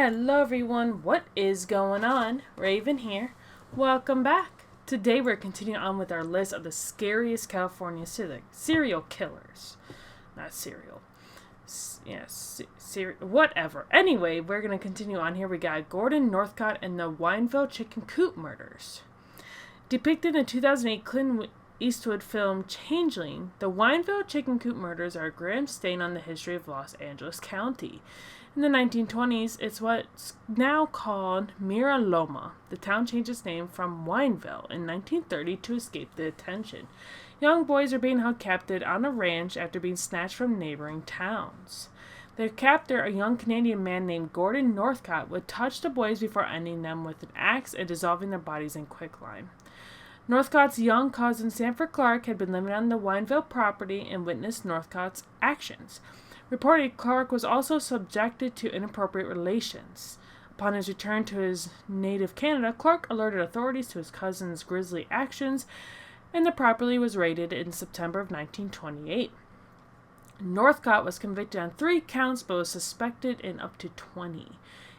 Hello everyone, what is going on? Raven here. Welcome back. Today we're continuing on with our list of the scariest California serial killers. Not serial. Whatever. Anyway, we're going to continue on here. We got Gordon, Northcott, and the Weinfeld chicken coop murders. Depicted in 2008 Clint Eastwood film Changeling, the Weinfeld chicken coop murders are a grim stain on the history of Los Angeles County. In the 1920s, it's what's now called Mira Loma. The town changed its name from Weinfeld in 1930 to escape the attention. Young boys are being held captive on a ranch after being snatched from neighboring towns. Their captor, a young Canadian man named Gordon Northcott, would touch the boys before ending them with an axe and dissolving their bodies in quicklime. Northcott's young cousin Sanford Clark had been living on the Weinfeld property and witnessed Northcott's actions. Reported Clark was also subjected to inappropriate relations. Upon his return to his native Canada, Clark alerted authorities to his cousin's grisly actions, and the property was raided in September of 1928. Northcott was convicted on 3 counts but was suspected in up to 20.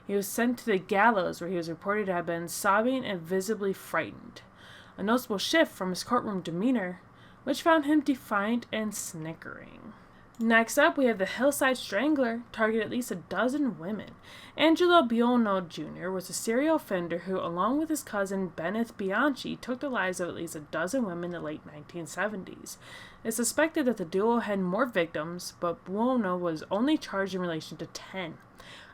He was sent to the gallows where he was reported to have been sobbing and visibly frightened. A noticeable shift from his courtroom demeanor, which found him defiant and snickering. Next up, we have the Hillside Strangler, targeted at least 12 women. Angelo Biono Jr. was a serial offender who, along with his cousin Bennett Bianchi, took the lives of at least 12 women in the late 1970s. It's suspected that the duo had more victims, but Buono was only charged in relation to 10.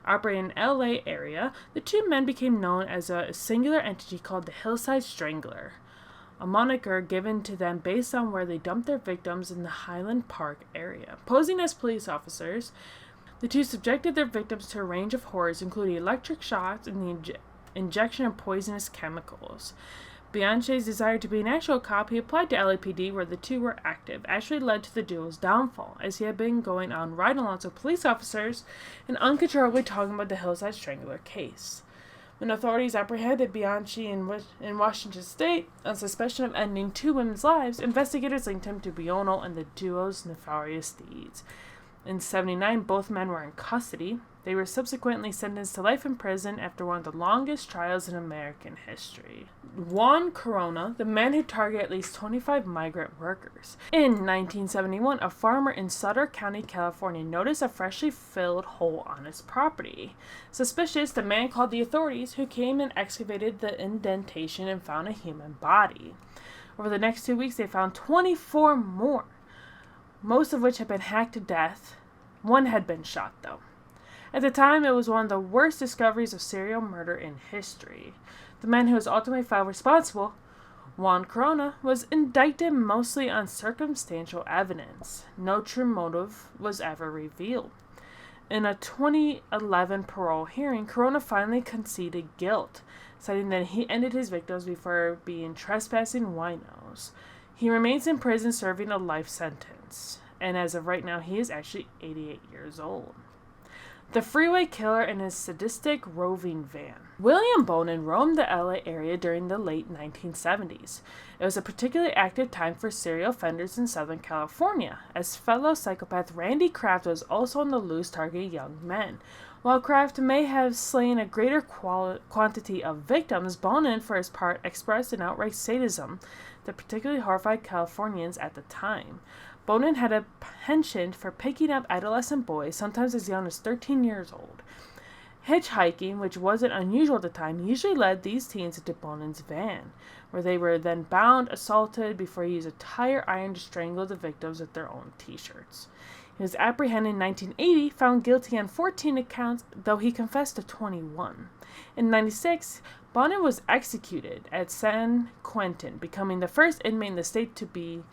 Operating in the LA area, the 2 men became known as a singular entity called the Hillside Strangler, a moniker given to them based on where they dumped their victims in the Highland Park area. Posing as police officers, the 2 subjected their victims to a range of horrors, including electric shocks and the injection of poisonous chemicals. Bianchi's desire to be an actual cop, he applied to LAPD, where the 2 were active, actually led to the duo's downfall, as he had been going on ride-alongs with police officers and uncontrollably talking about the Hillside Strangler case. When authorities apprehended Bianchi in Washington State on suspicion of ending 2 women's lives, investigators linked him to Biono and the duo's nefarious deeds. In 1979, both men were in custody. They were subsequently sentenced to life in prison after one of the longest trials in American history. Juan Corona, the man who targeted at least 25 migrant workers. In 1971, a farmer in Sutter County, California, noticed a freshly filled hole on his property. Suspicious, the man called the authorities, who came and excavated the indentation and found a human body. Over the next 2 weeks, they found 24 more, most of which had been hacked to death. One had been shot, though. At the time, it was one of the worst discoveries of serial murder in history. The man who was ultimately found responsible, Juan Corona, was indicted mostly on circumstantial evidence. No true motive was ever revealed. In a 2011 parole hearing, Corona finally conceded guilt, citing that he ended his victims before being trespassing winos. He remains in prison serving a life sentence, and as of right now, he is actually 88 years old. The freeway killer and his sadistic roving van. William Bonin roamed the LA area during the late 1970s. It was a particularly active time for serial offenders in Southern California, as fellow psychopath Randy Kraft was also on the loose targeting young men. While Kraft may have slain a greater quantity of victims, Bonin, for his part, expressed an outright sadism that particularly horrified Californians at the time. Bonin had a penchant for picking up adolescent boys, sometimes as young as 13 years old. Hitchhiking, which wasn't unusual at the time, usually led these teens into Bonin's van, where they were then bound, assaulted, before he used a tire iron to strangle the victims with their own t-shirts. He was apprehended in 1980, found guilty on 14 accounts, though he confessed to 21. In 1996, Bonin was executed at San Quentin, becoming the first inmate in the state to be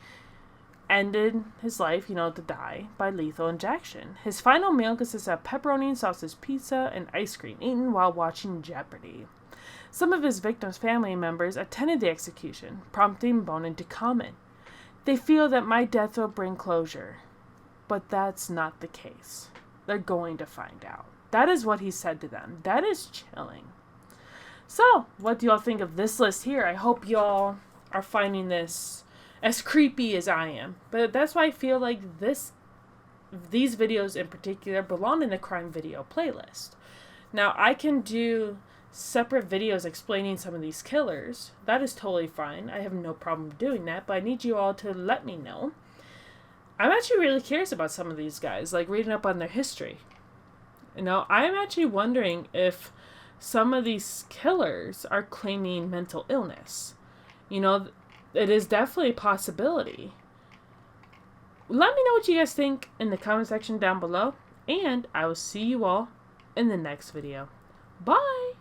ended his life, to die, by lethal injection. His final meal consisted of pepperoni and sausage pizza and ice cream, eaten while watching Jeopardy! Some of his victims' family members attended the execution, prompting Bonin to comment, "They feel that my death will bring closure." But that's not the case. They're going to find out. That is what he said to them. That is chilling. So, what do y'all think of this list here? I hope y'all are finding this as creepy as I am. But that's why I feel like these videos in particular belong in the crime video playlist. Now, I can do separate videos explaining some of these killers. That is totally fine. I have no problem doing that, but I need you all to let me know. I'm actually really curious about some of these guys, like reading up on their history. I'm actually wondering if some of these killers are claiming mental illness. It is definitely a possibility. Let me know what you guys think in the comment section down below, and I will see you all in the next video. Bye!